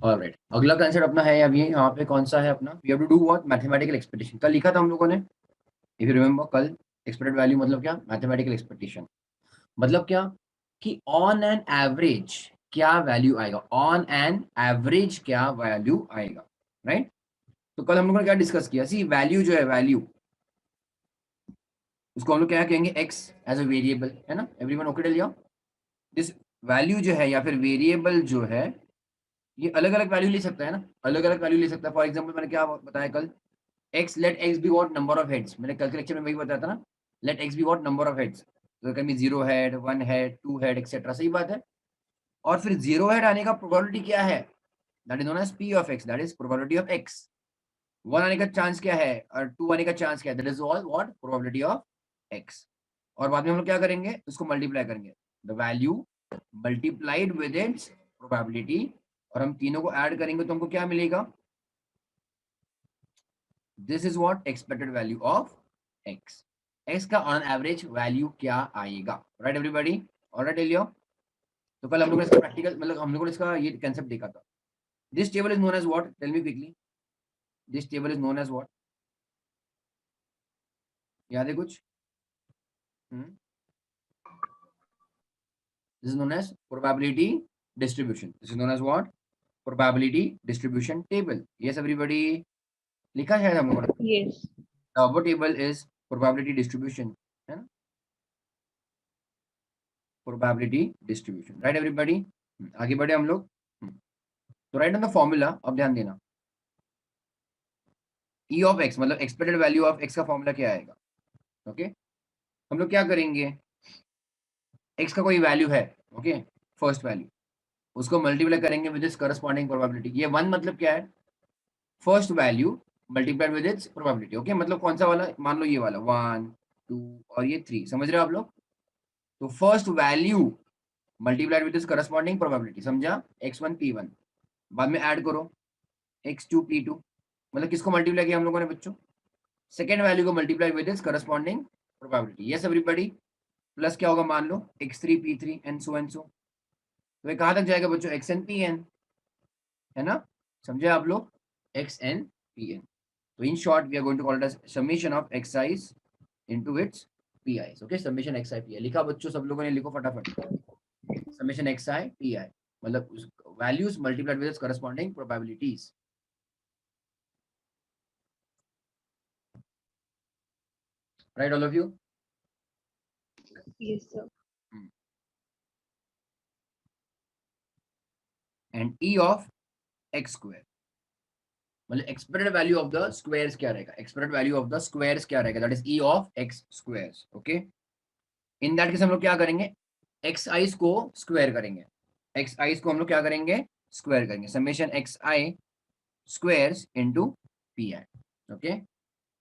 Alright, अगला concept अपना है अभी यहाँ पे कौन सा है अपना, we have to do what, mathematical expectation. कल लिखा था हम लोगों ने, इफ यू रिमेंबर, कल एक्सपेक्टेड वैल्यू मतलब क्या, मैथमेटिकल एक्सपेक्टेशन मतलब क्या, कि ऑन एन एवरेज क्या वैल्यू आएगा, ऑन एन एवरेज क्या वैल्यू आएगा, राइट। तो कल हम लोगों ने क्या डिस्कस किया, सी वैल्यू जो है, वैल्यू उसको हम लोग क्या कहेंगे, एक्स एज अ वेरिएबल, है ना, एवरीवन ओके टेल लिया। दिस वैल्यू जो है या फिर वेरिएबल जो है, ये अलग अलग वैल्यू ले सकता है ना, अलग अलग वैल्यू ले सकता है। फॉर एग्जाम्पल मैंने क्या बताया कल, X, let x be what, number of heads. मैंने कल के लेक्चर में वही बताया था ना, let x be what, number of heads. तो कभी 0 हेड, 1 हेड, 2 हेड एक्सेट्रा, सही बात है। और फिर 0 हेड आने का प्रोबेबिलिटी क्या है, that is known as P of X, that is probability of X. 1 आने का चांस क्या है और 2 आने का चांस क्या है, that is all what, probability of x. और बाद में हम लोग क्या करेंगे, उसको मल्टीप्लाई करेंगे, the value multiplied with its probability, और हम तीनों को ऐड करेंगे तो हमको क्या मिलेगा, this is what expected value of x. X का ऑन एवरेज वैल्यू क्या आएगा, राइट एवरीबॉडी, ऑलराइट लियो। तो कल हम लोगों ने इसका प्रैक्टिकल, मतलब हम लोगों ने इसका ये कंसेप्ट देखा था। This table is known as what, tell me quickly, this table is known as what, याद है कुछ? This is known as probability distribution. This is known as what? Probability distribution table. Yes, everybody. लिखा है हम लोगों ने। Yes. The above table is probability distribution. है ना? Probability distribution. Right, everybody? आगे बढ़े हम लोग। तो राइट ऑन द फॉर्मूला, अब ध्यान देना। E of x मतलब एक्सपेक्टेड वैल्यू ऑफ x का फॉर्मूला क्या आएगा? ओके, हम लोग क्या करेंगे, x का कोई वैल्यू है, ओके, फर्स्ट वैल्यू, उसको मल्टीप्लाई करेंगे विद इट्स करस्पॉन्डिंग प्रोबेबिलिटी। ये वन मतलब क्या है, first value multiplied with its probability. Okay, मतलब कौन सा वाला, मान लो ये वाला 1 2 और ये 3, समझ रहे हो आप लोग। तो first value multiplied with its corresponding probability, समझा, x1 p1, बाद में ऐड करो x2 p2, मतलब किसको मल्टीप्लाई किया हम लोगों ने बच्चों, सेकेंड वैल्यू को multiply with its corresponding probability. Yes everybody, plus क्या होगा मान लो x3 p3 and so and so. तो ये कहां तक जाएगा बच्चों, xn pn, है ना, समझे आप लोग, xn pn। So in short, we are going to call it as summation of xi's into its pi's. Okay, summation xi pi लिखा बच्चों, सब लोगों ने लिखो फटाफट, summation xi pi मतलब उस values multiplied with its corresponding probabilities. Right, all of you? Yes, sir. And e of x square मतलब expected value of the squares क्या रहेगा, expected value of the squares क्या रहेगा, that is e of x squares. Okay, in that case हम लोग क्या करेंगे, x eyes को स्क्वायर करेंगे, एक्स आईज को हम लोग क्या करेंगे, स्क्वायर करेंगे, summation x I squares into P I. Okay,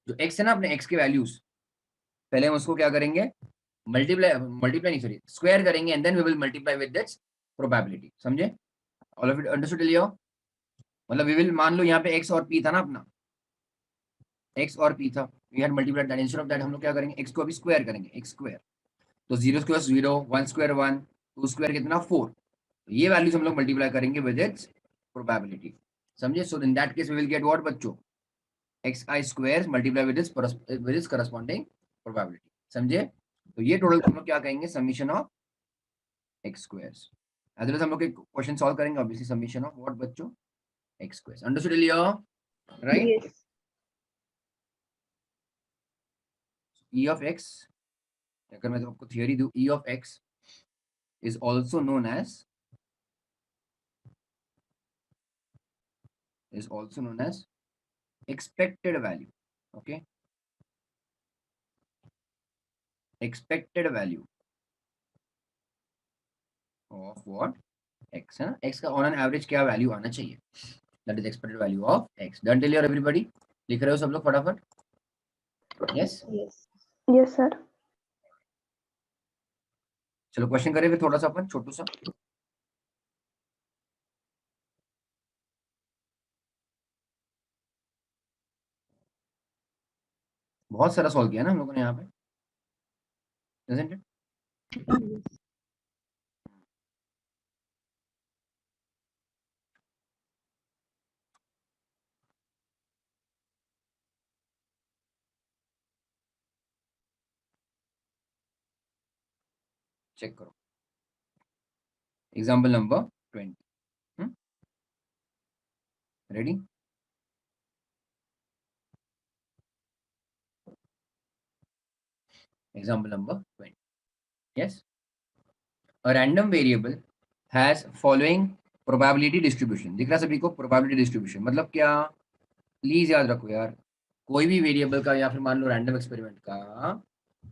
जो एक्स है ना अपने एक्स के वैल्यूज, पहले हम उसको क्या करेंगे, मल्टीप्लाई मल्टीप्लाई नहीं सॉरी स्क्वायर करेंगे, and then we will multiply with that's probability, समझे, all of it understood Leo. मतलब वी विल, मान लो यहाँ पे एक्स और पी था ना अपना, एक्स और पी था, we had multiplied that, instead of that हम लोग क्या करेंगे, एक्स को अभी स्क्वायर करेंगे, एक्स स्क्वायर, तो 0 स्क्वायर 0, 1 स्क्वायर 1, 2 स्क्वायर कितना 4, तो ये वैल्यूज हम लोग मल्टीप्लाई करेंगे विद इट्स प्रोबेबिलिटी, समझे। So in that case we will get what बच्चों, x i square multiply with its corresponding probability, समझे। तो ये टोटल हम लोग क्या कहेंगे, summation of x squares. Otherwise हम लोग एक क्वेश्चन सॉल्व करेंगे, ऑब्वियसली समीशन ऑफ व्हाट बच्चों, एक्स स्क्वायर्स, अंडरस्टूड लियो, right. Yes. E of x, अगर मैं तो आपको थियरी दूं, E of x is also known as expected value. Okay, expected value of what, x है ना, x का ऑन एन एवरेज क्या वैल्यू आना चाहिए, that is expected value of x। Done till here everybody, लिख रहे हो सब लोग फटाफट? Yes, Yes. Yes, sir. चलो क्वेश्चन करें फिर थोड़ा सा अपन छोटू सा। बहुत सारा सॉल्व किया ना हम लोगों ने यहाँ पे, isn't it? Yes. चेक करो example number 20. Ready? Example number 20. Yes. A random variable has following probability distribution. दिख रहा सभी को probability distribution मतलब क्या? प्लीज याद रखो यार, कोई भी वेरिएबल का या फिर मान लो रैंडम एक्सपेरिमेंट का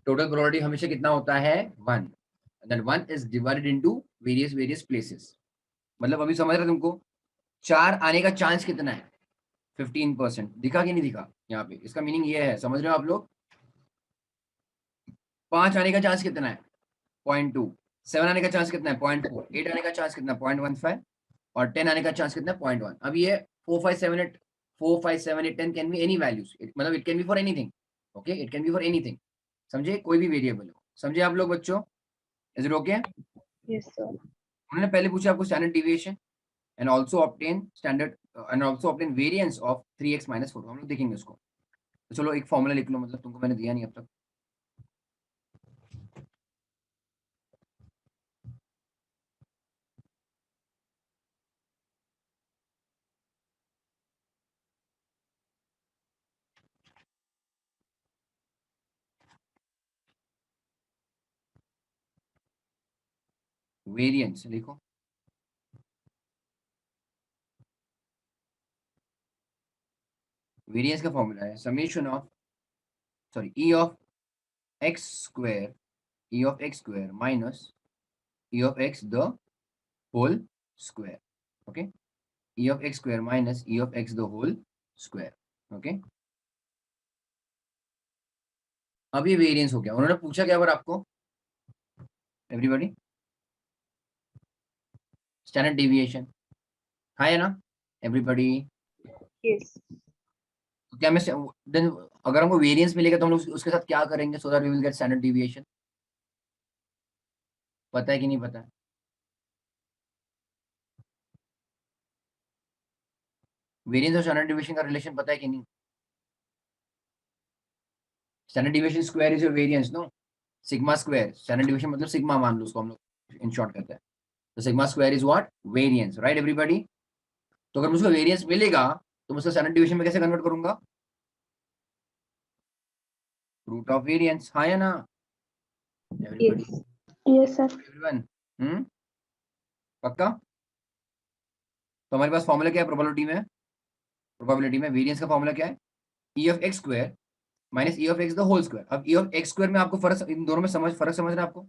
टोटल प्रोबेबिलिटी हमेशा कितना होता है? 1. That 1 is divided into various places. मतलब अभी समझ रहे हो तुमको? 4 आने का चांस कितना है? 15%. दिखा कि नहीं दिखा यहाँ पे? इसका मीनिंग ये है, समझ रहे हो आप लोग? 5 आने का चांस कितना है? 0.2. 7 आने का चांस कितना है? 0.4. 8 आने का चांस कितना है? 0.15. और 10 आने का चांस कितना है? 0.1. अब ये 4 5 7 8 4 5 7 8 10 कैन बी एनी वैल्यूज, मतलब it can be for anything. Okay, it can be for anything. समझे? कोई भी वेरिएबल हो. समझे आप लोग बच्चों? Is it okay? Yes, sir. उन्होंने पहले पूछा आपको standard deviation and also obtain standard and also obtain variance of 3x - 4. हम लोग देखेंगे उसको. तो चलो एक फॉर्मूला लिख लो, मतलब तुमको मैंने दिया नहीं अब तक. वेरिएंस लिखो. वेरिएंस का फॉर्मूला है summation of E of x square, e of x square minus e of x the whole square. Okay, e of x square minus e of x the whole square. Okay, अब ये variance हो गया. उन्होंने पूछा क्या बार आपको? Everybody, standard deviation है ना? Everybody, Yes. तो क्या मैं देन अगर हमको वेरिएंस मिलेगा तो हम लोग उसके साथ क्या करेंगे so that we will get standard deviation? पता है कि नहीं पता है? वेरिएंस और स्टैंडर्ड डेविएशन का रिलेशन पता है कि नहीं? Standard deviation square is your variance, no? Sigma square. Standard deviation मतलब सिग्मा मान लो उसको हम लोग इन शॉर्ट करते हैं. तो sigma square is what? Variance. Right everybody? तो अगर मुझको वेरिएंस मिलेगा तो मैं उसको स्टैंडर्ड डेविएशन में कैसे कन्वर्ट करूंगा? Root of variance. हाँ या ना everybody? Yes. Yes, sir. Everyone? पक्का? तो हमारे पास फॉर्मूला क्या है प्रोबेबिलिटी में वेरिएंस का फॉर्मूला क्या है? E of X square minus E of X the whole square. अब ई ऑफ एक्स स्क्वायर में आपको फर्क, इन दोनों में फर्क समझ रहे हैं आपको?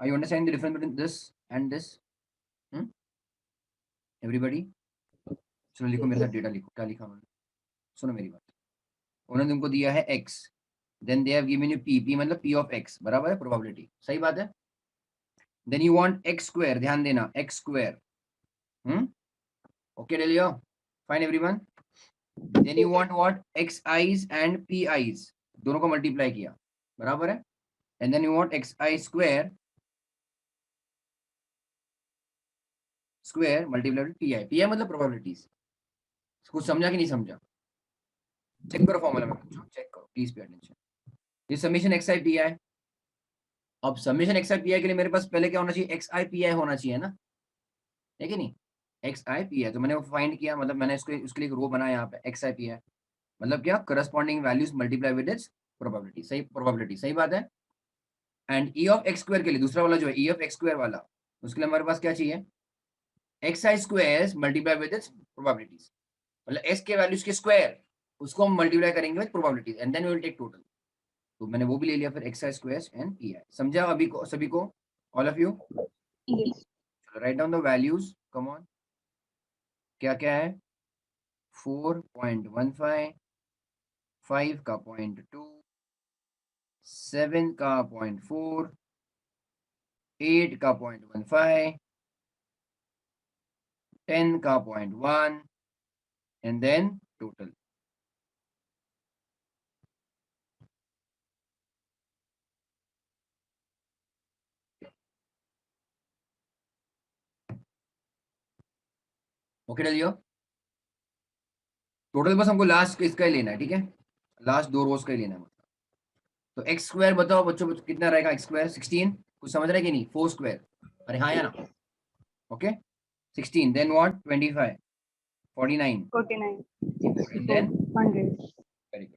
I you understand the difference between this and this? Everybody, चलो लिखो मेरे साथ डेटा लिखो. क्या लिखा उन्होंने? सुनो मेरी बात. उन्होंने तुमको दिया है x, then they have given you p मतलब p ऑफ x बराबर है प्रोबेबिलिटी. सही बात है? Then you want x square. ध्यान देना x स्क्वायर. ओके डेलियो? Fine everyone? Then you want what? x i's and p i's, दोनों को मल्टीप्लाई किया. बराबर है? And then you want x i square multiply with p i मतलब probabilities. कुछ समझा कि नहीं समझा? चेक करो फॉर्मूला में बच्चों, चेक करो प्लीज पे अटेंशन. ये समेशन xi pi. अब समेशन xi pi के लिए मेरे पास पहले क्या होना चाहिए? xi pi होना चाहिए ना, है कि नहीं? xi pi. तो मैंने वो फाइंड किया, मतलब मैंने उसके लिए एक रो बनाया यहाँ पे xi pi. मतलब क्या? Corresponding values multiply with its probability. सही प्रोबेबिलिटी, सही बात है. And e of x square के लिए दूसरा वाला जो है e ऑफ x स्क्वायर वाला, उसके लिए हमारे पास क्या चाहिए? xi square multiply with its probabilities. मतलब x के वैल्यूज के स्क्वायर, उसको हम मल्टीप्लाई करेंगे with probabilities and then we will take total. तो मैंने वो भी ले लिया फिर xi स्क्वायर एंड pi. समझा अभी को सभी को? All of you? Yes. चलो write down the values. Come on. क्या क्या है? 4.15, 5 का 0.2, 7 का 0.4, 8 का 0.15, 10 का 0.1 एंड देन टोटल. ओके डलियो? टोटल बस हमको लास्ट इसका ही लेना है, ठीक है? लास्ट दो रोज का ही लेना है मतलब. तो एक्स स्क्वायर बताओ बच्चों, कितना रहेगा एक्स स्क्वायर? 16. कुछ समझ रहे कि नहीं? 4 स्क्वायर, अरे हाँ या ना? Okay 16, then what 25, 49, 49, 64 and 64, then 100. Very good.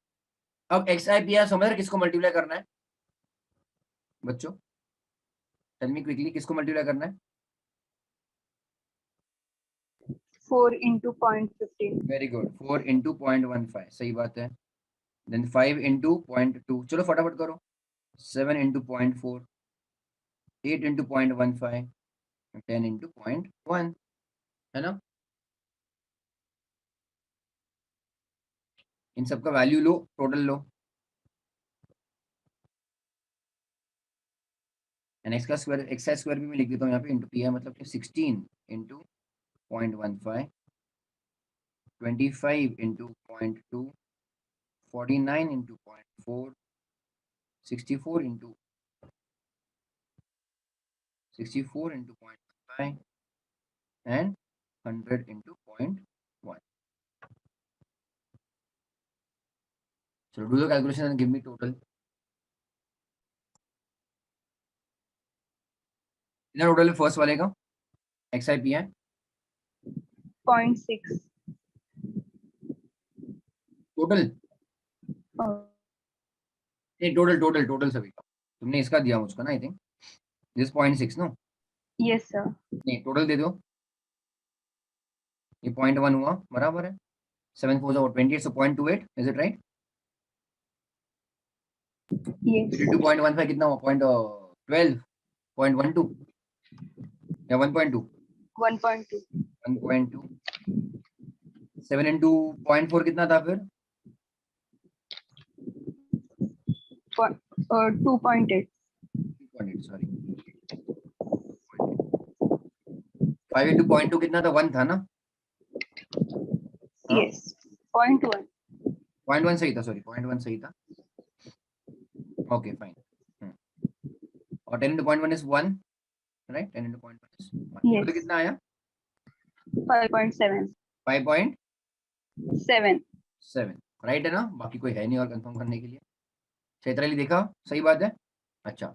अब एक्स आई पी आर समझ रहे किसको मल्टीप्लाई करना है बच्चों? टेल मी क्विकली, किसको मल्टीप्लाई करना है? 4 into 0.15. वेरी गुड, 4 इंटू 0.15, सही बात है। देन 5 इंटू 0.2, चलो फटाफट करो। 7 इंटू 0.4, 8 इंटू 0.15, 10 इंटू 0.1, है ना? इन सबका value low, total low, and x का स्क्वायर, एक्स का स्क्वायर भी मैं लिख देता हूँ यहाँ पे, इंटू पी है, मतलब कि 16 into 0.15, 25 into 0.2, 49 into 0.4, 64 into 0.5 and 100 into 0.1. चलो do the calculation and give me total. कितना टोटल है फर्स्ट वाले का? एक्स आई पी है 0.6. टोटल, Oh, नहीं टोटल टोटल टोटल सभी का. तुमने इसका दिया मुझको ना, I think this 0.6 no, yes, sir. नहीं टोटल दे दो. ये 0.1 हुआ, बराबर है. 7 4 28, so 0.28, is it right? Yes. 2.15 कितना हुआ? 0.12, 0.12 या 1.2? 1.2. 1.2. 7 इंटू 0.4 कितना था फिर? 2.8. 2.8, सॉरी. 5 इंटू 0.2 कितना था? 1 था ना? हाँ? Yes. 0.1. 0.1 सही था, सॉरी 0.1 सही था. Okay fine. और 10 into 0.1 is 1, right? 10 into 0.1 is 1. Yes. तो कितना आया? 5.7. 5.7, 7. राइट है ना? बाकी कोई है नहीं और कंफर्म करने के लिए. चैत्राली देखा, सही बात है. अच्छा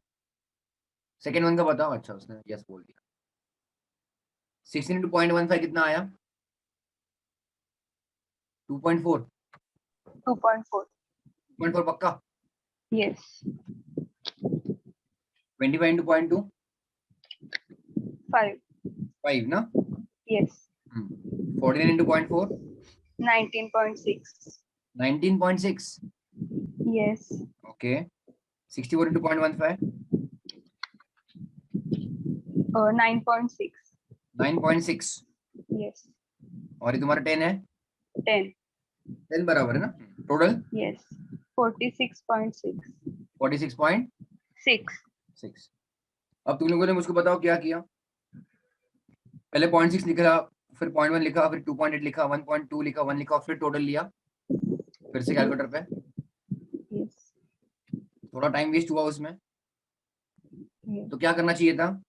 सेकेंड वन का बताओ. अच्छा उसने यस बोल दिया. 16 इंटू 0.15 कितना आया? 2.4. 2.4. 2.4 पक्का? Yes. 25 इंटू 0.2, 5. 5 ना? Yes. 49 into 0.4, 19.6. 19.6. Yes. Okay 64 into 0.15, 9.6. 9.6. Yes. और ये तुम्हारा 10 है, 10. 10 बराबर है ना? Total Yes. 46.6. 46.6. 6. अब तुम लोगों ने मुझको बताओ क्या किया? पहले 0.6 लिखा, फिर 0.1 लिखा, फिर 2.8 लिखा, 1.2 लिखा, 1 लिखा, और फिर टोटल लिया फिर से कैलकुलेटर पे. Yes. थोड़ा टाइम वेस्ट हुआ उसमें, Yes. तो क्या करना चाहिए था?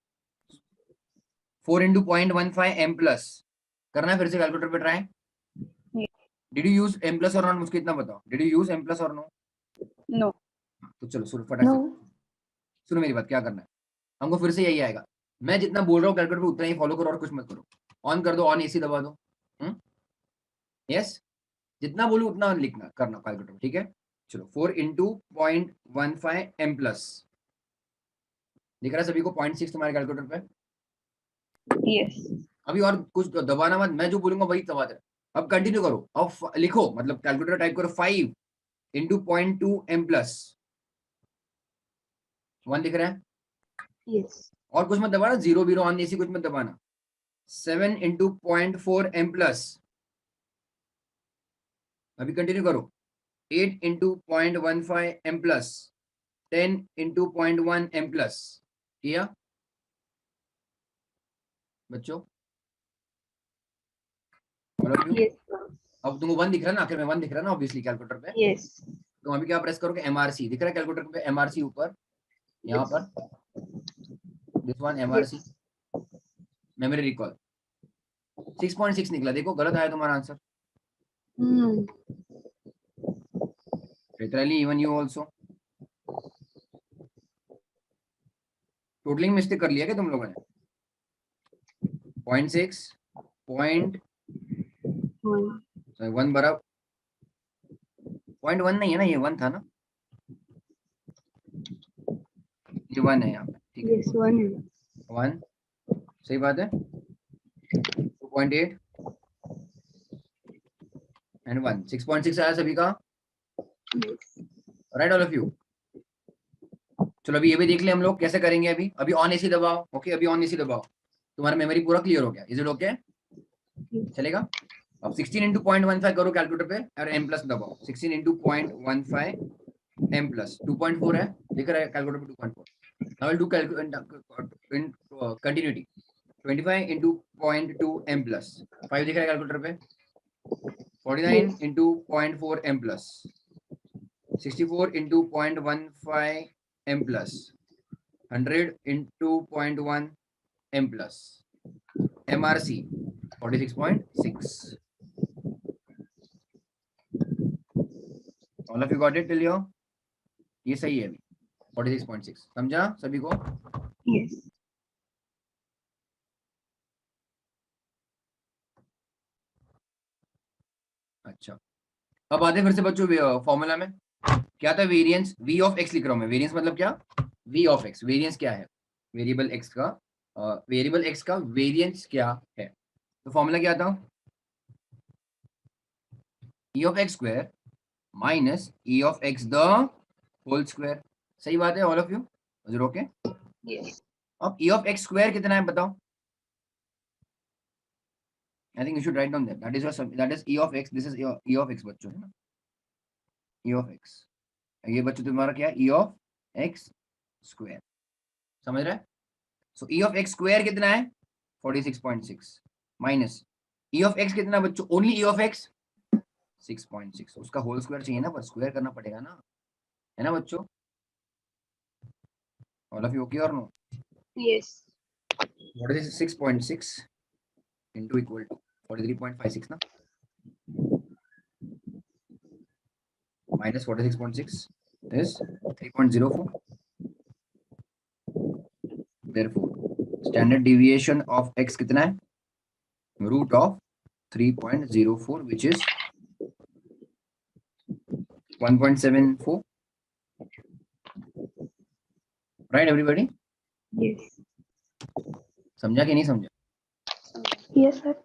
4 इंटू 0.15 एम प्लस करना है फिर से कैलकुलेटर पे try. Yes. Did you use M plus or not? मुझको इतना बताओ, did you use M plus or no? No. तो चलो सुनो फटाक से, सुनो मेरी बात, क्या करना है हमको? फिर से यही आएगा. मैं जितना बोल रहा हूँ कैलकुलेटर पे उतना ही फॉलो करो और कुछ मत करो. ऑन कर दो, ऑन एसी दबा दो. यस, जितना बोलूँ उतना लिखना करना कैलकुलेटर में, ठीक है? चलो 4 इंटू 0.15 एम प्लस, दिख रहा है सभी को? 0.6 तुम्हारे कैलकुलेटर पे. Yes. अभी और कुछ दबाना मत, मैं जो बोलूंगा वही दबा दे. अब कंटिन्यू करो, अब लिखो, मतलब कैलकुलेटर टाइप करो 5 इंटू 0.2 एम प्लस 1, दिख रहा है? Yes. और कुछ मत दबाना, जीरो बीरो ऑन एसी कुछ मत दबाना. 7 इंटू 0.4 एम प्लस, अभी कंटिन्यू करो. 8 into 0.15 M plus, 10 into 0.1 M plus. किया बच्चों? All of you? Yes. Sir. अब तुमको 1 दिख रहा है ना, आखिर में 1 दिख रहा है ना ऑब्वियसली कैलकुलेटर पे. Yes. तो अभी क्या प्रेस करोगे? एमआरसी दिख रहा है कैलकुलेटर पे, एमआरसी ऊपर यहाँ पर, this one MRC, Yes. Memory recall. 6.6 निकला, देखो गलत आया तुम्हारा answer. Hmm. Literally even you also. Totalling mistake कर लिया क्या तुम लोगों ने? 0.6 पॉइंट 1 बराबर 0.1 नहीं है ना, ये 1 था ना, ये 1 है यहाँ पे, ठीक है, Yes, 1 है. 1 सही बात है. 2.8 एंड 1 6.6 आया सभी का, Yes. Right all of you. चलो अभी ये भी देख ले हम लोग कैसे करेंगे. अभी ऑन एसी दबाओ. ओके अभी ऑन एसी दबाओ. तुम्हारा मेमोरी पूरा क्लियर हो गया. Is it okay? चलेगा. अब 16 इंटू 0.15 करो कैलकुलेटर पे और m प्लस दबाओ. 16 इंटू 0.15 m प्लस 2.4 है, दिख रहा है कैलकुलेटर पे 2.4. Now will do in continuity. 25 into 0.2 m plus 5 दिख रहा है कैलकुलेटर पे. 49 into 0.4 m plus 64 into 0.15 m plus 100 into 0.1 m plus MRC 46.6. All of you got it till here? ये सही है अभी 46.6. समझा सभी को? Yes. अच्छा अब आते फिर से बच्चों फॉर्मूला में. क्या था? वेरिएंस. v ऑफ x लिख रहा हूं मैं. वेरिएंस मतलब क्या? v of x. वेरिएंस क्या है? वेरिएबल x का वेरिएंस क्या है? तो फॉर्मूला क्या था? e of x square minus e of x the whole square. सही बात है all of you? Is it okay? Yes. अब e ऑफ x स्क्वायर कितना है बताओ? I think you should write down that. That is e of x. This is e of x बच्चों है ना. e of x. ये बच्चों तुम्हारा क्या है? e of x square. समझ रहे हैं? So e of x square कितना है? 46.6 माइनस e of x कितना बच्चों? Only e of x 6.6. उसका होल स्क्वायर चाहिए ना, पर स्क्वायर करना पड़ेगा ना, है ना बच्चों? All of you okay or no? Yes. What is 6.6 into equal to 43.56 ना, minus 46.6 is 3.04. Therefore, standard deviation of x कितना है? Root of 3.04, which is 1.74. Right, everybody? Yes. समझा कि नहीं समझा? Yes, sir.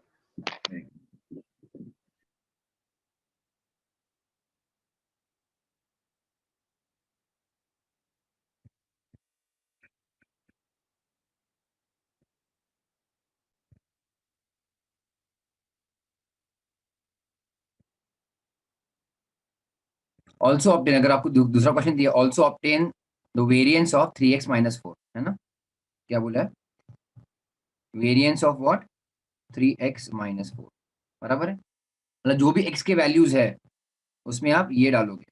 Also obtain, अगर आपको दूसरा क्वेश्चन दिया, also obtain the variance of 3x minus 4, है ना? क्या बोला है? Variance of what? 3x minus 4. बराबर है? मतलब जो भी x के वैल्यूज है उसमें आप ये डालोगे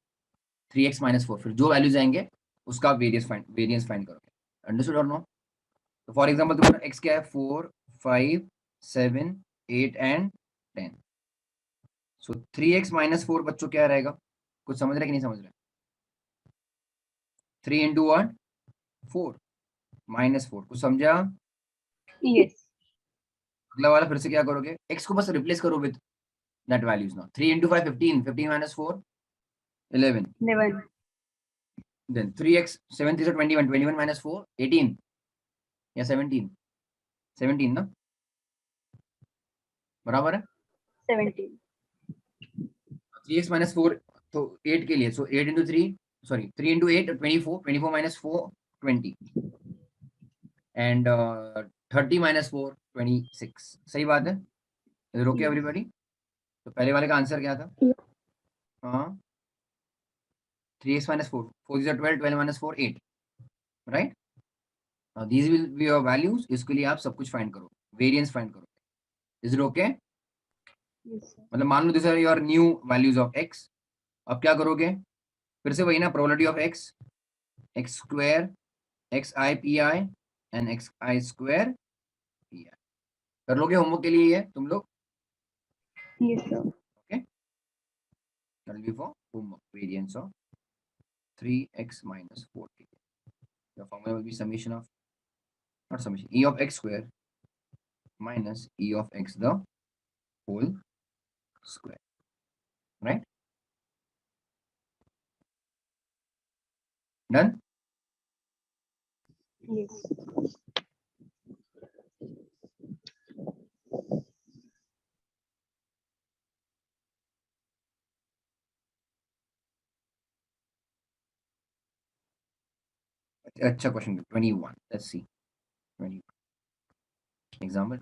3x minus 4, फिर जो वैल्यूज आएंगे उसका वेरियंस फाइंड करोगे. अंडरस्टूड और नो? तो फॉर एग्जांपल तुम्हारा x क्या है? 4, 5, 7, 8 एंड 10. सो 3x minus 4 बच्चों क्या रहेगा? कुछ समझ रहे कि नहीं समझ रहे? 3 into 1 4 minus 4. कुछ समझा? Yes. अगला वाला फिर से क्या करोगे? x को बस रिप्लेस करो विद दैट वैल्यूज ना. 3 into 5 15, 15 minus 4 11. 11. Then 3x 7 3 21, 21 minus 4 18 या 17, 17 ना, बराबर है? 17. 3x minus 4 तो 8 के लिए, सो 8 into 3 sorry 3 into 8 24, 24 minus 4 20 and 30 minus 4 26. सही बात है? Is okay everybody? तो पहले वाले का आंसर क्या था? हाँ 3x minus 4, 4 is 12, 12 minus 4 8, right? these will be your values. इसके लिए आप सब कुछ फाइंड करो, वेरिएंस फाइंड करो. Is it okay? Yes, sir. मतलब मान लो this are your new values of x. अब क्या करोगे? फिर से वही ना, probability of x square x I p i and x i square p i. कर लोगे होमवर्क के लिए ये तुम लोग? Yes, sir. Okay, that will be for homework. Variance of 3x minus 4. The formula will be summation of not summation, e of x square minus e of x the whole square, right? Done? Yes. अच्छा question 21, let's see 20 example.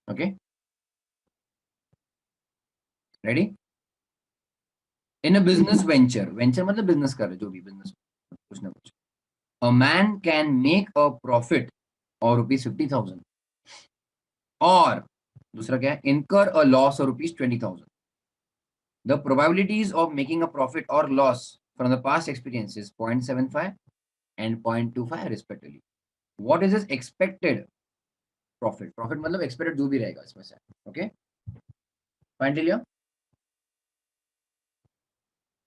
Okay, ready? In a business venture, venture मतलब business कर रहे, जो भी business कुछ ना कुछ, a man can make a profit of rupees 50,000 और दूसरा क्या है, incur a loss of rupees 20,000. The probabilities of making a profit or loss from the past experience is 0.75 and 0.25 respectively. What is his expected profit? Profit मतलब expected जो भी रहेगा इसमें से. Okay, फाइंड लिया.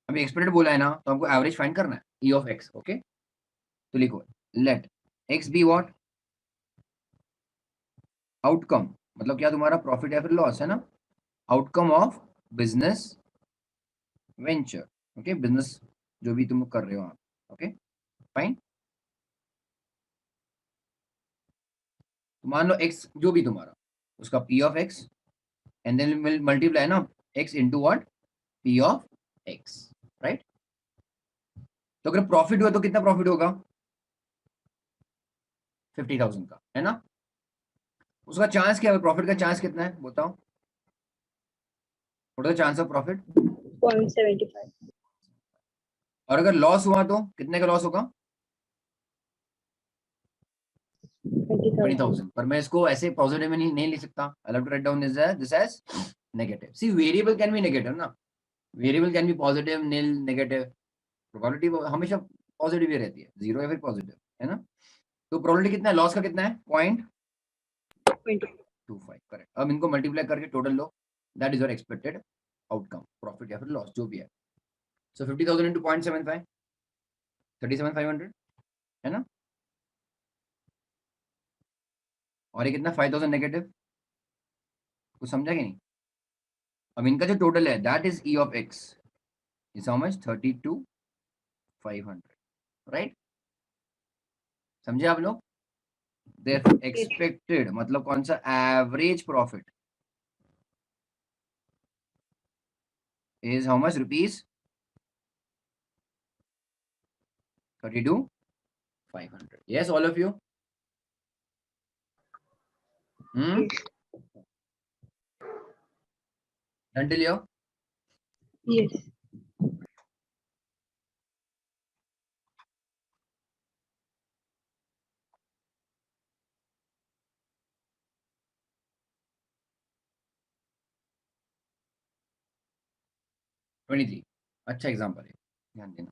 अभी एक्सपेक्टेड बोला है ना, तो हमको एवरेज फाइंड करना है, ई ऑफ एक्स. ओके, तो लिखो let x be what, outcome, मतलब क्या तुम्हारा प्रॉफिट या फिर लॉस है ना, outcome of business venture. Okay, business जो भी तुम कर रहे हो आप. Okay, fine. तो मान लो एक्स जो भी तुम्हारा, उसका p of x and then multiply ना x into what, p of x, right. तो अगर प्रॉफिट हुआ तो कितना प्रॉफिट होगा, 50,000 का, है ना. उसका चांस क्या है, प्रॉफिट का चांस कितना है बताओ, what is the chance of profit. 0.75. और अगर लॉस हुआ तो कितने का लॉस होगा, 20,000. 20,000. पर मैं इसको ऐसे पॉजिटिव में नहीं लिख सकता. I have to write down this as negative. See variable can be negative ना, variable can be positive, nil, negative. Probability हमेशा पॉजिटिव ही रहती है, जीरो या फिर पॉजिटिव, है ना. तो प्रोबेबिलिटी कितना है, लॉस का कितना है, 0.25. करेक्ट. अब इनको मल्टीप्लाई करके total low, that is your expected outcome, profit या फिर लॉस जो भी है. सो 50,000 इंटू 0.75, 37,500, है ना. और ये कितना, 5,000 नेगेटिव. कुछ समझा कि नहीं. अब इनका जो टोटल है that is E of x is how much, 32,500, right. समझे आप लोग. देयरफॉर एक्सपेक्टेड मतलब कौन सा, average profit is how much, rupees 32,500. Yes all of you. Done till here. Yes. 23 अच्छा एग्जांपल है, ध्यान देना.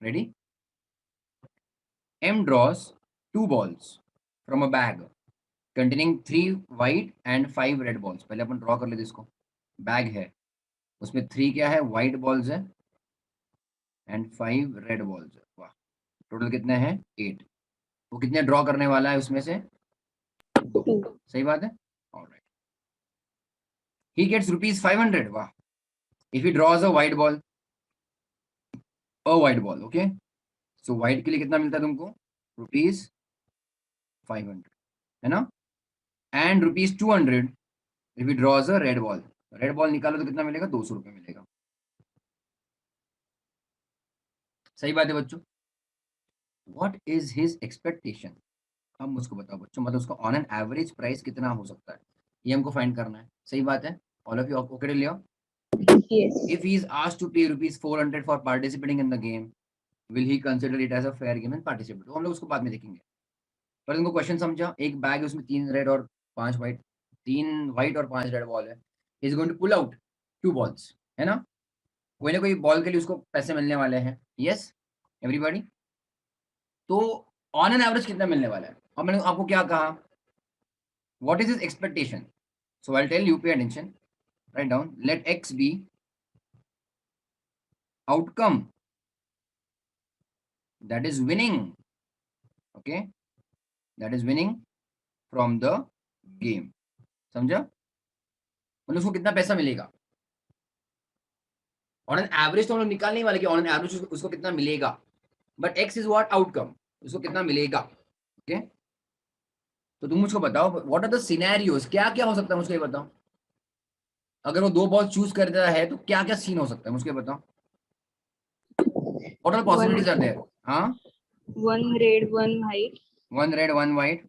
Ready. M draws 2 balls from a bag containing 3 white and 5 red balls. पहले अपन ड्रॉ कर लेते इसको. बैग है, उसमें 3 क्या है, व्हाइट बॉल्स है एंड 5 रेड बॉल्स है. वाह, टोटल कितने हैं, 8. वो कितने ड्रॉ करने वाला है उसमें से, 2. 2. सही बात है. ऑलराइट. He gets rupees 500. वाह. If he draws a white ball, white ball, okay. So white के लिए कितना मिलता है तुमको, रुपीज 500, है ना. And rupees 200 if he draws a red ball. Red ball निकालो तो कितना मिलेगा, 200 रुपये मिलेगा. सही बात है बच्चों. What is his expectation. अब मुझको बताओ बच्चों, मतलब उसका ऑन एन एवरेज प्राइस कितना हो सकता है, ये हमको फाइंड करना है. सही बात है. All of you okay Leo. Yes. If he is asked to pay rupees 400 for participating in the game, will he consider it as a fair game and participate? तो हम लोग उसको बाद में देखेंगे. पर तुमको क्वेश्चन समझा, एक बैग है उसमें 3 रेड और 5 व्हाइट, 3 व्हाइट और 5 रेड बॉल है. He is going to pull out 2 balls, है ना. कोई ना कोई बॉल के लिए उसको पैसे मिलने वाले हैं. Yes everybody. तो ऑन एन एवरेज कितना मिलने वाला है? अब मैंने आपको क्या कहा, what is his expectation? So I tell you, pay attention, write down, let x be outcome that is winning, okay, that is winning from the game. समझा? मतलब उसको कितना पैसा मिलेगा ऑन एन एवरेज, तो हम लोग निकाल नहीं वाले कि ऑन एन एवरेज उसको कितना मिलेगा, but x is what outcome, उसको कितना मिलेगा, ओके? तो तुम मुझको बताओ व्हाट आर द सिनेरियोज, क्या क्या हो सकता है मुझको ये बताओ। अगर वो दो बॉल चूज करता है तो क्या क्या सीन हो सकता है मुझको ये बताओ। What are possibilities are there? हाँ, One red, one white, one red one white,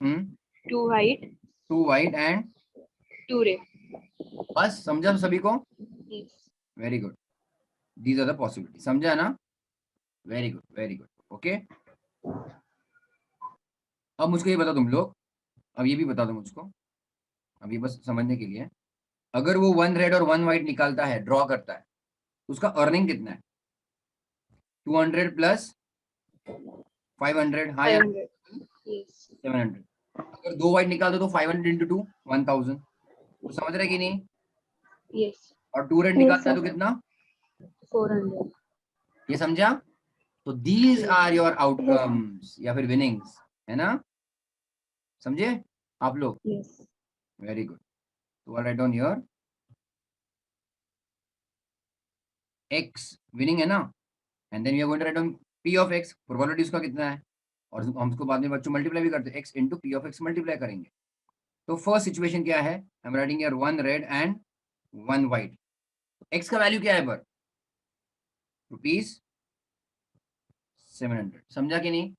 two white, two white and, two red. बस समझा सभी को? Yes. Very good, these are the possibility, समझा ना? Very good, very good, okay. अब मुझको ये बता तुम लोग, अब ये भी बता दो मुझको, अब ये बस समझने के लिए, अगर वो वन रेड और वन वाइट निकालता है, ड्रॉ करता है, उसका अर्निंग कितना है? 200 प्लस 500, हाँ या 500. Yes. 700। अगर दो वाइट निकाल दो तो 500 इंटू 2 1000, तो समझ रहे कि नहीं? Yes. और टू रेड Yes, निकालता है sir. तो कितना? 400. ये समझा? तो these Yes. Are your outcomes या फिर विनिंग्स, है ना? समझे आप लोग? Yes. Very good. तो write down your x winning है ना, and then we are going to write down p of x, probability उसका कितना है, और हम उसको बाद में बच्चों मल्टीप्लाई भी करते हैं, x into p of x multiply करेंगे। तो फर्स्ट सिचुएशन क्या है, I am writing here one red and one white. X का वैल्यू क्या है पर? रुपीज 700, समझा कि नहीं?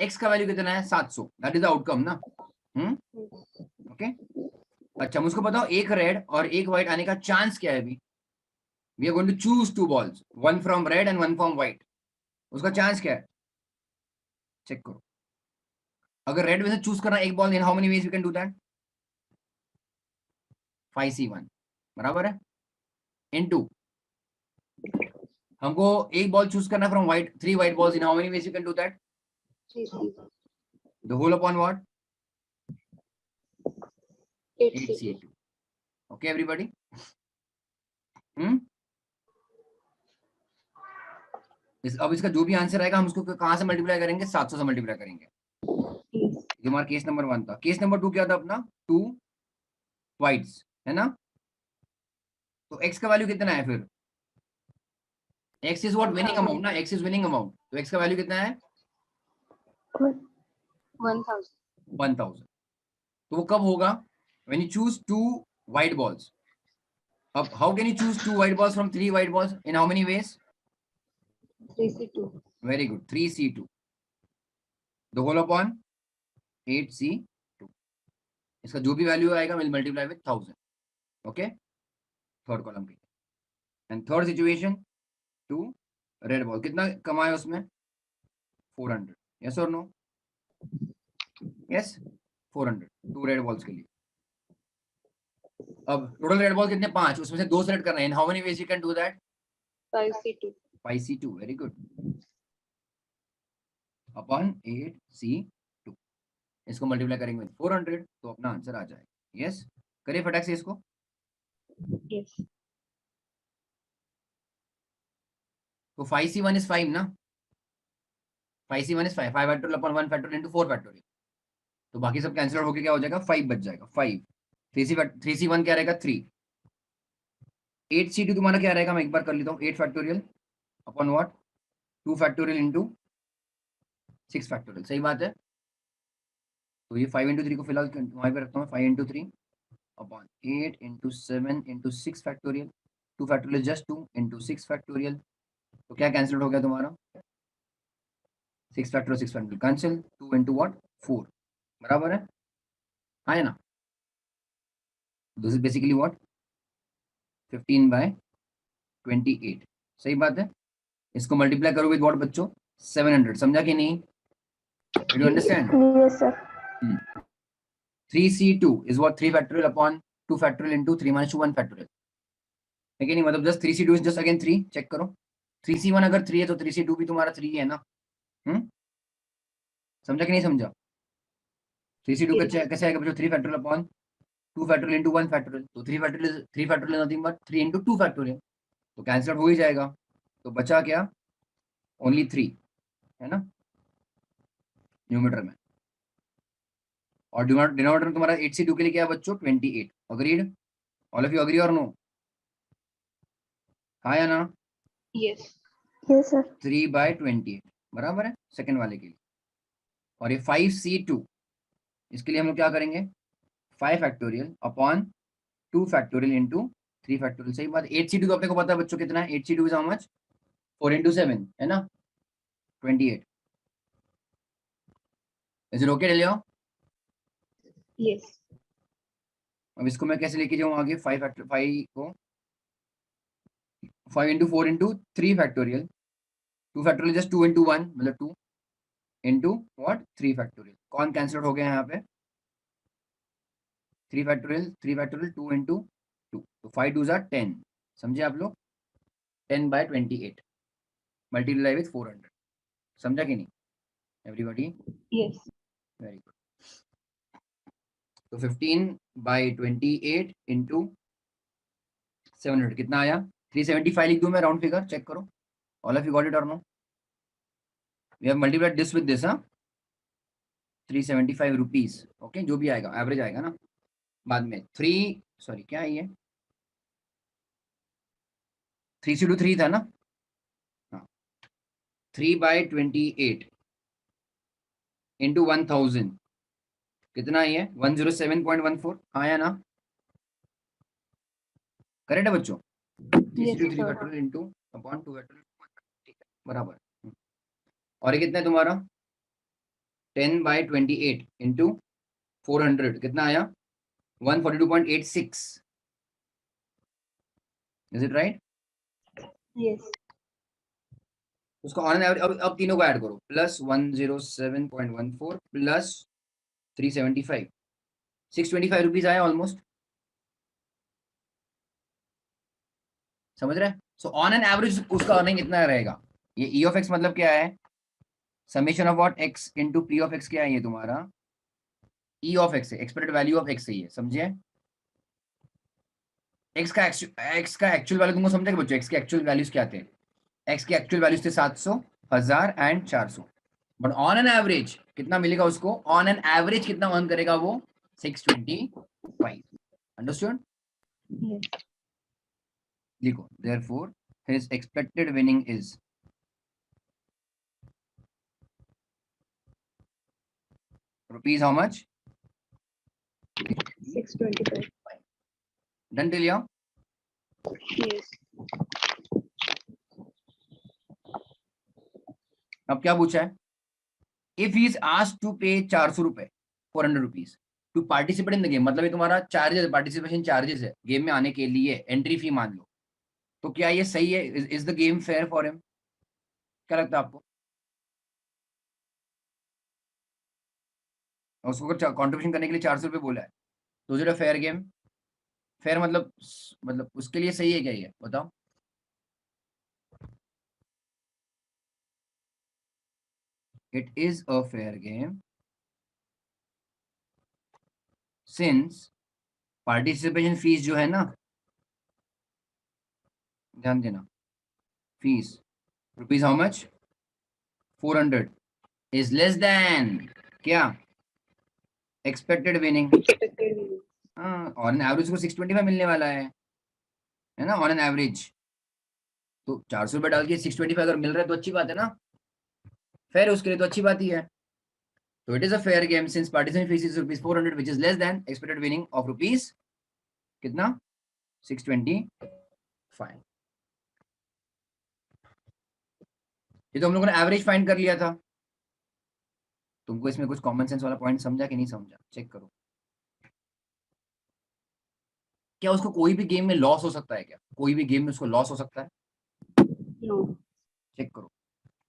एक्स का वैल्यू कितना है? 700, दैट इज द आउटकम ना। ओके, अच्छा मुझको बताओ एक रेड और एक व्हाइट आने का चांस क्या है अभी? We are going to choose two balls, one from red and one from white, उसका चांस क्या है चेक करो। अगर रेड में से चूज करना एक ball, in how many ways we can do that? 5C1 बराबर है, इनटू हमको एक बॉल चूज करना from white, 3 white balls, in how many ways you can do that? 3C1. The whole upon what? 8C2. 8C2, okay everybody? अब इसका जो भी answer आएगा हम उसको कहां से मल्टीप्लाई करेंगे? 700 से मल्टीप्लाई करेंगे। Yes. ये हमारा केस नंबर 1 था। केस नंबर 2 क्या था अपना? 2 व्हाइट्स, है ना? तो x का वैल्यू कितना है फिर? x is what? Winning amount ना, x इज विनिंग अमाउंट, तो x का वैल्यू कितना है? 1000. 1000। तो वो कब होगा? When you choose 2 white balls. अब how can you choose 2 white balls from 3 white balls, in how many ways? 3C2. Very good, 3C2, the whole upon 8C2। इसका जो भी वैल्यू आएगा will multiply with 1000, okay? Third column पे, and third situation 2 red ball, कितना कमाए उसमें? 400, yes और no? Yes, 400 2 red balls के लिए। अब टोटल रेड बॉल कितने? 5, उसमें से 2 सेलेक्ट करना है, इन how many ways you can do that? 5C2. 5C2, very good, upon 8C2, इसको मल्टीप्लाई करेंगे विद 400 तो अपना आंसर आ जाएगा। यस, करिए फटाक से इसको। Yes. तो 5C1 इज 5 ना, 5C1 is 5, 5 factorial upon 1 factorial into 4 factorial, तो बाकी सब कैंसिल आउट होके क्या हो जाएगा? 5 बच जाएगा, 5। 3C1 क्या रहेगा? 3। 8C2 तुम्हारा क्या रहेगा? मैं एक बार कर लेता हूँ, 8 factorial upon what? 2 factorial into 6 factorial, सही बात है? तो ये 5 इंटू 3 को फिलहाल वहां पे रखता हूँ, 5 into 3 upon 8 into 7 into 6 factorial, 2 factorial just 2 into 6 factorial, तो क्या कैंसिल हो गया तुम्हारा? 6 factorial 6 factorial cancel, 2 into what? 4, बराबर है, हाँ है ना? This is basically what? 15/28, सही बात है? इसको मल्टीप्लाई करो विद व्हाट बच्चों? 700, समझा कि नहीं? Did you understand? Yes, sir. 3C2 is what? 3 factorial upon 2 factorial into 3 minus 2 1 factorial, है कि नहीं? मतलब just 3C2 is just again 3, check करो, 3C1 अगर 3 है तो 3C2 भी तुम्हारा 3 है ना। समझा कि नहीं समझा? 3C2 Yes. कैसे आएगा बच्चों? 3 factorial upon 2 factorial into 1 factorial. तो 3 factorial nothing but 3 into 2 factorial, तो कैंसिल हो ही जाएगा। तो बचा क्या? ओनली 3, है ना न्यूमरेटर में। और डिनोमिनेटर में तुम्हारा 8C2 के लिए क्या है बच्चों? 28। Agreed? All of you agree और नो? हाँ या ना? Yes. Yes, sir. 3/28 बराबर है सेकंड वाले के लिए। और ये 5C2 इसके लिए हम लोग क्या करेंगे? 5 factorial upon 2 factorial into 3 factorial. सही बात। 8C2 अपने को पता है बच्चों कितना है? 8C2 is how much? 4 into 7 है ना, 28। Is it okay Leo? Yes. अब इसको मैं कैसे लेके जाऊँ आगे? 5 को 5 into 4 into 3 factorial. 2 factorial just 2 into 1 मतलब 2 इंटू व्हाट? 3 फैक्टोरियल। कौन कैंसिल हो गया यहाँ पे? 3 फैक्टोरियल 2 इंटू 2, तो 5 2 जार 10। समझे आप लोग? 10/28 मल्टीप्लाई विथ 400। समझा कि नहीं एवरीबॉडी? Yes. Very good. तो 15/28 इंटू 700 कितना आया? 375 लिख दूं मैं, राउंड फिगर चेक करो। All of you got it और no? We have multiplied this with this, 375 rupees. Okay, जो भी आएगा एवरेज आएगा ना बाद में। सॉरी क्या है ये? 3C2 3 था ना? हाँ, 3/28 इंटू 1000 कितना है ये? 107.14। हाँ या ना? करेक्ट है बच्चों? 3C2 3 sir. Factorial into upon 2 factorial, ठीक है बराबर। और ये कितना है तुम्हारा? 10/28 इंटू 400 कितना आया? 142.86। Is it right? Yes. उसका ऑन एवरेज अब तीनों को ऐड करो, प्लस 107.14 प्लस 375, 625 रुपीज आया ऑलमोस्ट। समझ रहे? सो ऑन एन एवरेज उसका अर्निंग इतना रहेगा। ये ई ऑफ एक्स मतलब क्या है? Summation of what? X into p of x. क्या है ये तुम्हारा? ई ऑफ एक्स है, एक्सपेक्टेड वैल्यू ऑफ एक्स है ये, समझे? एक्स का एक्चुअल वैल्यू तुमको समझे बच्चों? एक्स के एक्चुअल वैल्यूज क्या थे? एक्स के एक्चुअल वैल्यूज थे 700, 1000 and 400। But on an average कितना मिलेगा उसको? ऑन एन एवरेज कितना अर्न करेगा वो? 625। अंडरस्टूड? Yes. लिखो, therefore his expected winning is rupees how much? 625. Done till here? Yes. अब क्या पूछा है? If he is asked to pay 400 रुपए, 400 rupees to participate in the game, मतलब ये तुम्हारा चार्जेस, पार्टिसिपेशन चार्जेस है गेम में आने के लिए, एंट्री फी मान लो। तो क्या ये सही है? Is the game fair for him? क्या लगता है आपको? और उसको अगर कॉन्ट्रीब्यूशन करने के लिए 400 रुपये बोला है, तो is it a fair game? Fair मतलब उसके लिए सही है क्या ये बताओ? It is a fair game since participation fees जो है ना, ध्यान देना, fees rupees how much? 400 is less than क्या? Expected winning. Expected winning. हाँ, ऑन एवरेज को 625 मिलने वाला है ना ऑन एन एवरेज। तो 400 रुपये डाल के 625 अगर मिल रहा है तो अच्छी बात है ना, फेयर उसके लिए तो अच्छी बात ही है। तो it is a fair game since participation fees is rupees 400 which is less then expected winning of rupees कितना? 625। ये तो हम लोगों ने एवरेज फाइंड कर लिया था। तुमको इसमें कुछ कॉमन सेंस वाला पॉइंट समझा कि नहीं समझा? चेक करो। क्या उसको कोई भी गेम में लॉस हो सकता है? क्या कोई भी गेम में उसको लॉस हो सकता है? No. चेक करो।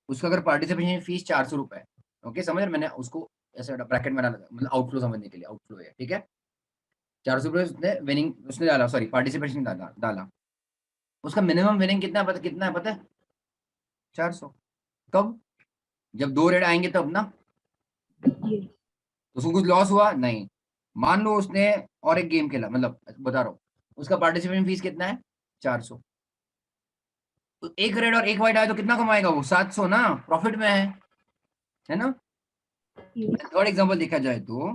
उसका अगर पार्टिसिपेशन फीस 400 रुपए है, ओके समझ रहे? मैंने उसको ऐसे ब्रैकेट में डाला, मतलब आउटफ्लो समझने के लिए, आउटफ्लो है ठीक है। 400 रुपये उसने विनिंग उसने डाला, सॉरी पार्टिसिपेशन डाला। उसका मिनिमम विनिंग कितना है पता है? 400। कब? जब 2 रेड आएंगे तब ना। Yes. तो उसको कुछ लॉस हुआ नहीं। मान लो उसने और एक गेम खेला, मतलब बता रहा हूँ, उसका पार्टिसिपेशन फीस कितना है? 400। तो एक रेड और एक व्हाइट आया तो कितना कमाएगा वो? 700 ना, प्रॉफिट में है ना। Yes. थर्ड एग्जांपल देखा जाए तो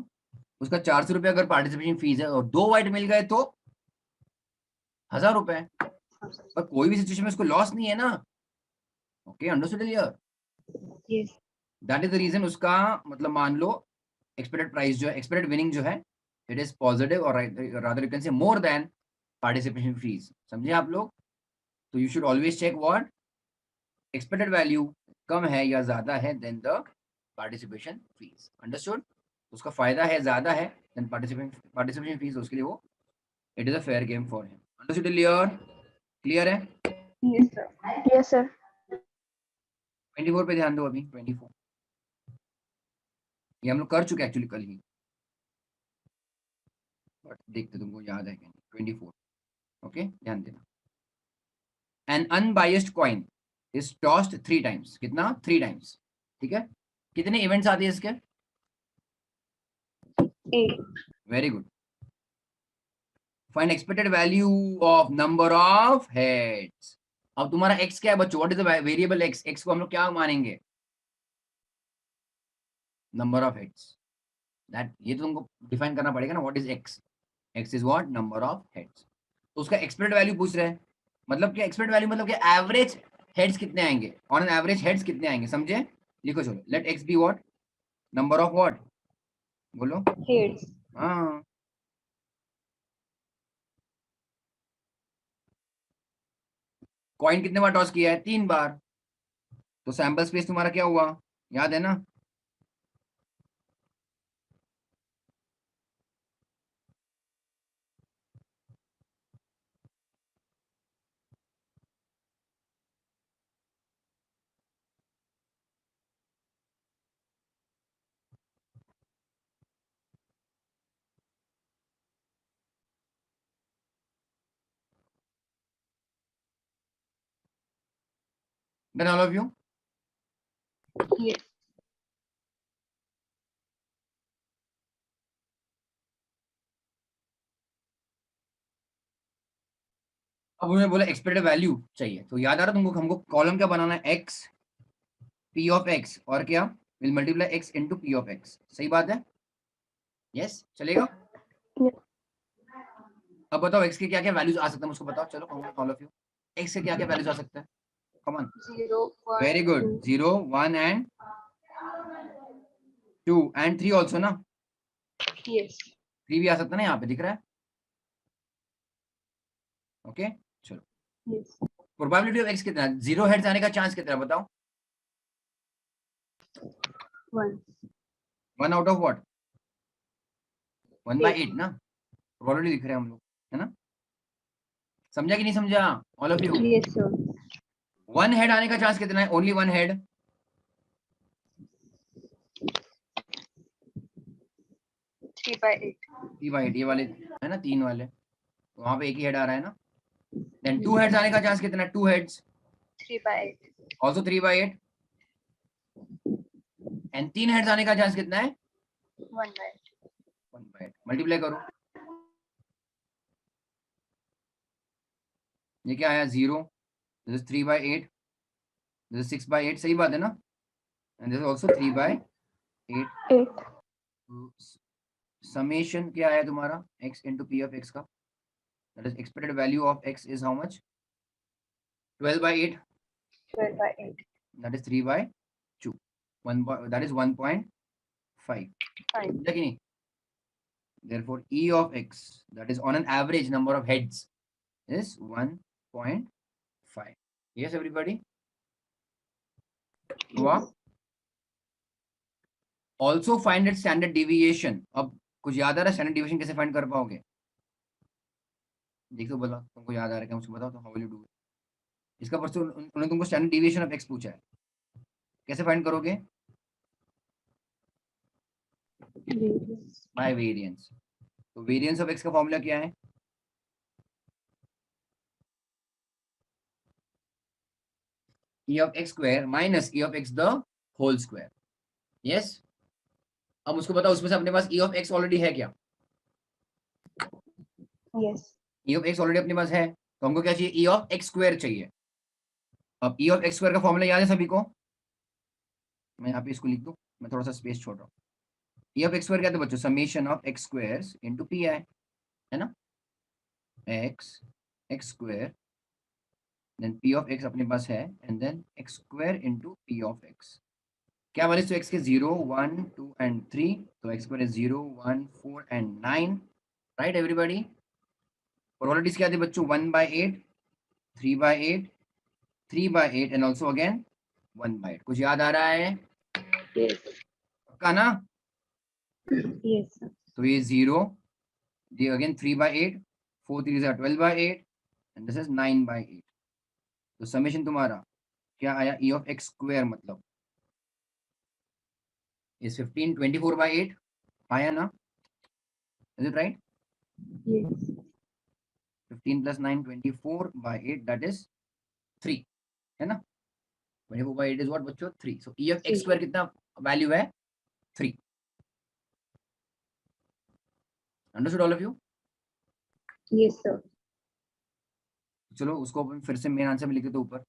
उसका 400 रुपये अगर पार्टिसिपेशन फीस है और 2 व्हाइट मिल गए तो 1000 रुपए। पर कोई भी सिचुएशन में उसको लॉस नहीं है ना। Okay, understood here. Yes. That is the reason उसका, मतलब मान लो एक्सपेक्टेड प्राइस जो है, एक्सपेक्टेड विनिंग जो है, इट इज पॉजिटिव और rather you can say more than participation fees. समझे आप लोग? तो you should always check what expected value come है या ज्यादा है than the participation fees. Understood? उसका फायदा है ज्यादा है देन पार्टिसिपेशन फीस, उसके लिए वो it is a fair game for him. Understood clear? Clear है? Yes, sir. Yes, sir. 24 पे ध्यान दो। अभी 24 ये हम लोग कर चुके एक्चुअली कल ही, बट देखते तुमको याद है कि नहीं। 24, ओके, ध्यान देना। N unbiased coin is tossed 3 times. कितना? 3 टाइम्स। ठीक है। कितने इवेंट्स आते हैं इसके? 8. Very good. Find expected value of number of heads. अब तुम्हारा एक्स क्या है बच्चों? What is the variable x? X को हम लोग क्या मानेंगे? Number of heads. दैट ये तो तुमको डिफाइन करना पड़ेगा ना, what is x? X is what? Number of heads. तो उसका एक्सपेक्टेड वैल्यू पूछ रहे हैं। मतलब क्या एक्सपेक्टेड वैल्यू? मतलब क्या एवरेज हेड्स कितने आएंगे, ऑन एन एवरेज हेड्स कितने आएंगे, समझे? लिखो चलो, let x be what? Number of what? बोलो। Heads. हाँ, कॉइन कितने बार टॉस किया है? 3 बार। तो सैंपल स्पेस तुम्हारा क्या हुआ? याद है ना? Then all of you. Yes. अब उन्होंने बोला एक्सपेक्टेड वैल्यू चाहिए, तो याद आ रहा तुमको हमको कॉलम क्या बनाना है? एक्स पी ऑफ एक्स, और क्या? Will multiply x into P of x. सही बात है? यस, चलेगा? Yeah. अब बताओ एक्स के क्या क्या वैल्यूज आ सकते हैं मुझको बताओ। चलो ऑल ऑफ यू, एक्स के क्या क्या वैल्यूज आ सकते हैं? Come on. 0, 1, very good. 2. 0, 1 and 2 and 3 also ना। Yes. 3 भी आ सकता है ना, यहाँ पे दिख रहा है। ओके, चलो। Yes. प्रोबेबिलिटी ऑफ एक्स कितना है? 0 हेड्स आने का चांस कितना है बताओ? 1. 1 आउट ऑफ व्हाट? 1/8 8. ना। प्रोबेबिलिटी दिख रहे हैं हम लोग, है ना? समझा कि नहीं समझा all of you? Yes, sir. 1 head आने का चांस कितना है? Only 1 head. 3/8. 3/8 ये वाले है ना, 3 वाले, तो वहां पे एक ही हेड आ रहा है ना। देन 2 हेड्स आने का चांस कितना है? 2 हेड्स 3/8. ऑल्सो 3/8। एंड 3 हेड्स आने का चांस कितना है? 1/8. 1/8। मल्टीप्लाई करो, ये क्या आया? 0, दिस इज 3/8, दिस इज 6/8। सही बात है ना? And this is also 3/8। 8. Summation क्या है तुम्हारा? x into p of x का, that is expected value of x is how much? 12/8, 12/8. That is 3/2, 1 that is 1.5। 5. समझा कि नहीं? therefore e of x, that is on an average number of heads, is 1.5. yes everybody? हुआ? Yes. also find its standard deviation। अब कुछ याद आ रहा है standard deviation कैसे फाइंड कर पाओगे? देखो बोला तुमको याद आ रहा है क्या? मुझको बताओ तो हाउ विल यू डू? इसका परसों उन्होंने तुमको स्टैंडर्ड डिविएशन ऑफ एक्स पूछा है, कैसे फाइंड करोगे? Variance. By variance. तो वेरिएंस ऑफ एक्स का फॉर्मूला क्या है? e of x square minus e of x the whole square. yes, अब उसको बताओ उसमें से अपने पास e of x ऑलरेडी है क्या? Yes. e of x already अपने पास है, तो हमको क्या चाहिए? e of x square चाहिए. अब e of x square का फॉर्मूला याद है सभी को? मैं यहाँ पे इसको लिख दूं, मैं थोड़ा सा स्पेस छोड़ रहा हूँ. e of x square क्या था बच्चों? Summation of x squares into pi, है ना? x square then p of x अपने पास है and then x square into p of x. क्या वैल्यूज तो x के 0 1 2 एंड 3, तो x square is 0 1 4 and 9. Right everybody? Probabilities क्या थी बच्चों? 1/8, 3/8, 3/8 एंड ऑल्सो अगेन 1/8. कुछ याद आ रहा है? Yes. पक्का ना? Yes, sir. तो ये 0, ये again 3/8, 4 3 are 12/8 and this is 9/8. तो समेशन तुम्हारा क्या आया? e of x स्क्वायर मतलब is 15 24/8 आया ना? Is it right? Yes. 15 plus 9 24/8 that is 3, है ना? 24/8 is what बच्चों? 3. so e of x 3. square कितना वैल्यू है? 3. Understood all of you? Yes, sir. चलो उसको अपन फिर से मेन आंसर में लिख देते ऊपर.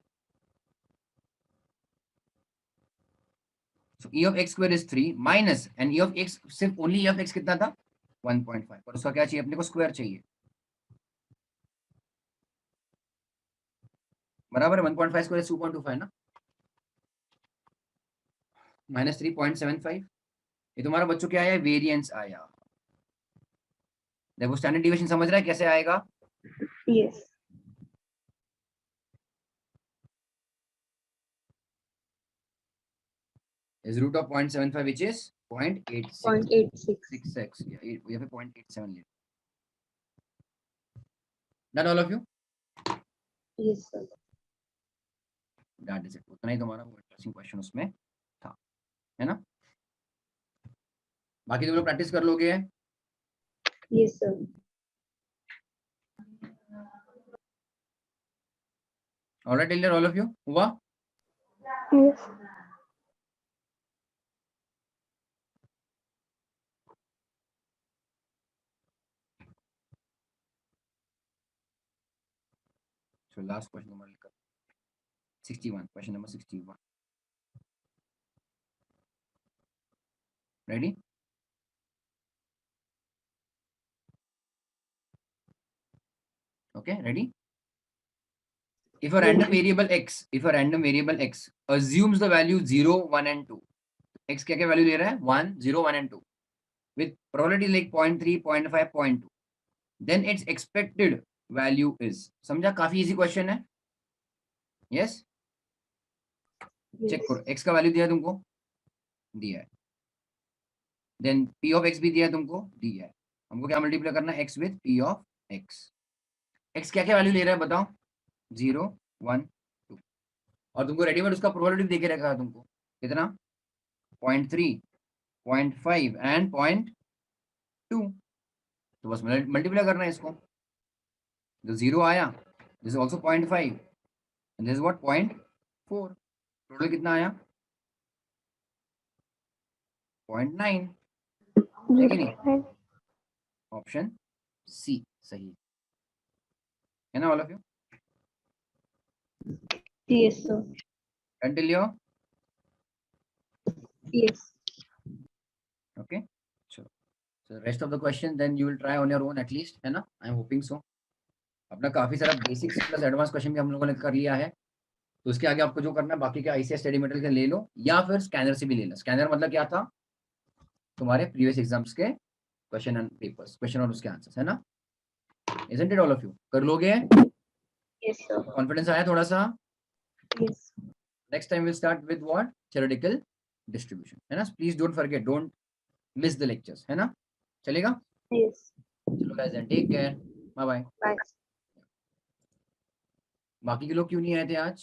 so e of x square is 3 minus and e of x सिर्फ only e of x कितना था? 1.5. और उसका क्या चाहिए अपने को? स्क्वायर चाहिए. बराबर है 1.5 स्क्वायर 2.25 ना, माइनस 3.75. ये तुम्हारा बच्चों क्या आया? वेरिएंस आया. देखो स्टैंडर्ड डिविएशन समझ रहा है कैसे आएगा? Yes. is root of 0.75 which is 0.86. 0.86. 6x. Yeah, we have a 0.87 here. Done all of you? Yes, sir. That is it. उतना ही तुम्हारा वो इंटरेस्टिंग क्वेश्चन उसमें था, है ना? बाकी तुम लोग प्रैक्टिस कर लोगे? Yes, sir. Alright till all of you? हुआ? Yes. So last question तुम्हारा लिखा 61, question number 61. Ready? Okay, ready? If a random variable x, assumes the value 0, 1 and 2. x क्या क्या वैल्यू ले रहा है? 1, 0, 1 and 2 with probability like 0.3, 0.5, 0.2. Then its expected value is. समझा? काफी इजी क्वेश्चन है. यस? Check Yes. करो. x का वैल्यू दिया है तुमको? दिया है. देन p ऑफ x भी दिया है तुमको? दिया है. हमको क्या मल्टीप्लाई करना है? x with p of x. x क्या क्या वैल्यू ले रहा है बताओ? 0, 1, 2. और तुमको रेडीमेड उसका प्रोबेबिलिटी देके रखा है तुमको. कितना? 0.3, 0.5 एंड 0.2. तो बस मल्टीप्लाई करना है इसको. जो 0 आया, this is also 0.5 and this is what? 0.4. Total कितना आया? 0.9. है कि नहीं? ऑप्शन सी सही है ना all of you? Yes, sir. Until you? Yes. Okay. Sure. So rest of the question then you will try on your own at least, है ना? I am hoping so. अपना काफी सारा बेसिक्स प्लस एडवांस क्वेश्चन भी हम लोगों ने कर लिया है. तो उसके आगे आपको जो करना है बाकी के आईसीएस स्टडी मटेरियल के ले लो या फिर स्कैनर से भी ले लो. स्कैनर मतलब क्या था? तुम्हारे प्रीवियस एग्जाम्स के क्वेश्चन एंड पेपर्स, क्वेश्चन और उसके आंसर्स, है ना? Isn't it all of you? कर लोगे? Yes, sir. कॉन्फिडेंस आया थोड़ा सा? Yes. Next time we'll start with what? Theoretical distribution, है ना? Please don't forget, don't miss the lectures, है ना? चलेगा? Yes. चलो guys then take care. Bye bye. Bye. बाकी के लोग क्यों नहीं आए थे आज?